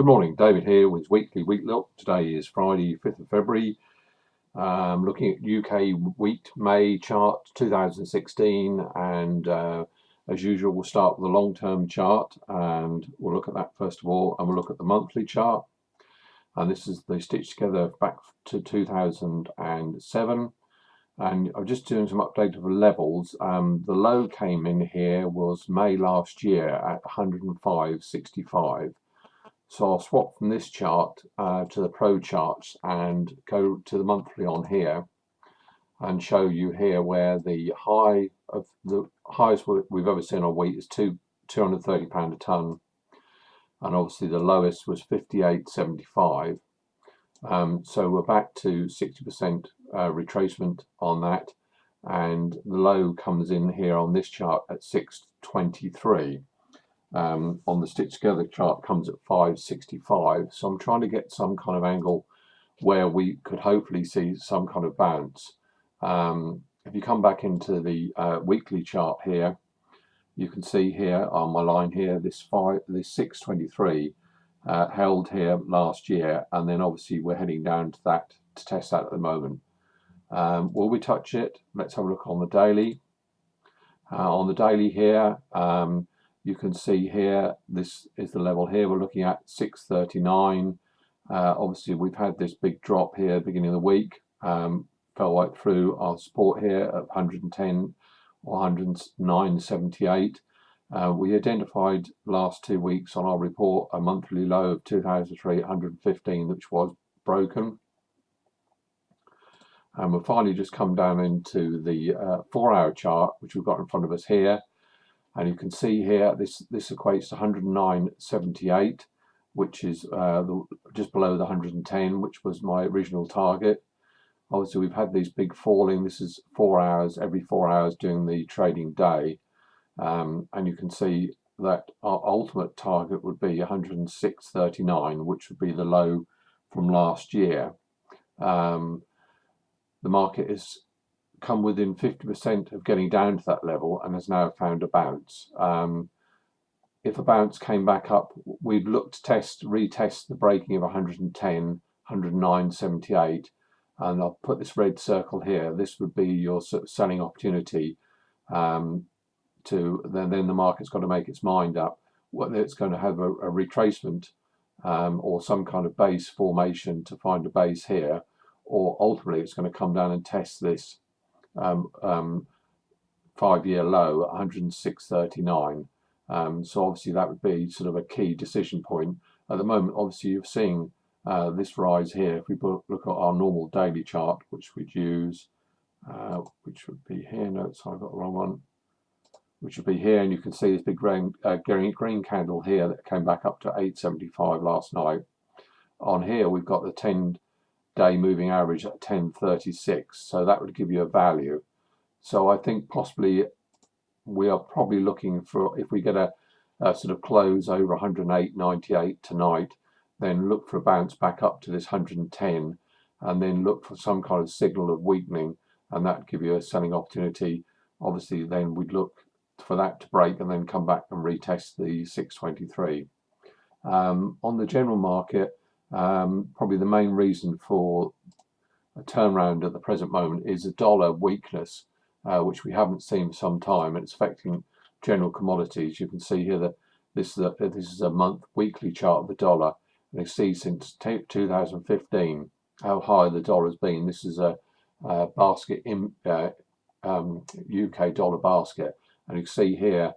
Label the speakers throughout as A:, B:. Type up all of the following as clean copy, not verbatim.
A: morning, David here with Weekly Wheat Look. Today is Friday, 5th of February. Looking at UK wheat May chart 2016, and as usual we'll start with the long-term chart, and we'll look at that first of all, and we'll look at the monthly chart. And this is the stitched together back to 2007, and I'm just doing some update of the levels. The low came in here was May last year at 105.65. So I'll swap from this chart to the pro charts and go to the monthly on here and show you here where the highest we've ever seen on wheat is £230 a tonne, and obviously the lowest was 58.75. So we're back to 60% retracement on that, and the low comes in here on this chart at 6.23. On the stitch together chart comes at 5.65. So I'm trying to get some kind of angle where we could hopefully see some kind of bounce. If you come back into the weekly chart here, you can see here on my line here this 6.23 held here last year, and then obviously we're heading down to that to test that at the moment. Will we touch it? Let's have a look on the daily. On the daily here, you can see here, this is the level here we're looking at, 6.39. Obviously we've had this big drop here beginning of the week, fell right through our support here at 110 or 109.78. We identified last 2 weeks on our report a monthly low of 2,315, which was broken. And we'll finally just come down into the 4-hour chart, which we've got in front of us here. And you can see here this equates to 109.78, which is just below the 110, which was my original target. Obviously we've had these big falling. This is 4 hours, every 4 hours during the trading day, and you can see that our ultimate target would be 106.39, which would be the low from last year. The market is come within 50% of getting down to that level and has now found a bounce. If a bounce came back up, we'd look to retest the breaking of 110, 109.78, and I'll put this red circle here. This would be your sort of selling opportunity. Then the market's got to make its mind up whether it's going to have a retracement or some kind of base formation to find a base here, or ultimately it's going to come down and test this 5-year low at 106.39. So obviously that would be sort of a key decision point. At the moment, obviously you're seeing this rise here. If we look at our normal daily chart, which we'd use, which would be here, no, sorry, I got the wrong one, which would be here, and you can see this big green candle here that came back up to 8.75 last night. On here we've got the 10-day moving average at 10.36, so that would give you a value. So I think possibly we are probably looking for, if we get a sort of close over 108.98 tonight, then look for a bounce back up to this 110, and then look for some kind of signal of weakening, and that would give you a selling opportunity. Obviously then we'd look for that to break and then come back and retest the 6.23. On the general market, probably the main reason for a turnaround at the present moment is a dollar weakness, which we haven't seen for some time, and it's affecting general commodities. You can see here that this is a weekly chart of the dollar, and you see since 2015 how high the dollar has been. This is a basket in UK dollar basket, and you can see here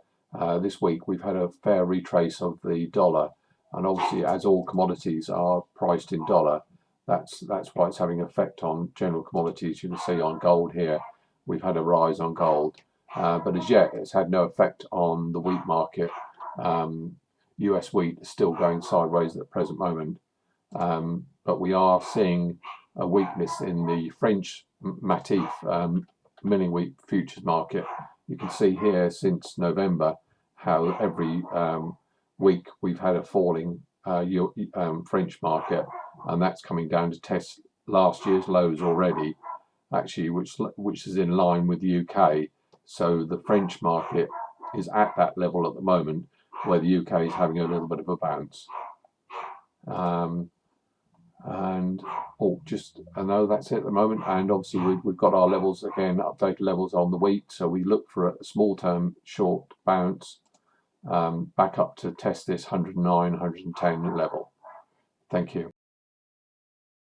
A: this week we've had a fair retrace of the dollar. And obviously, as all commodities are priced in dollar, that's why it's having an effect on general commodities. You can see on gold here, we've had a rise on gold, but as yet it's had no effect on the wheat market. US wheat is still going sideways at the present moment, but we are seeing a weakness in the French Matif milling wheat futures market. You can see here since November how every week we've had a falling French market, and that's coming down to test last year's lows already, actually, which is in line with the UK. So the French market is at that level at the moment, where the UK is having a little bit of a bounce. And no, that's it at the moment. And obviously we've got our levels again, updated levels on the week, so we look for a small term short bounce back up to test this 109, 110 level. Thank you.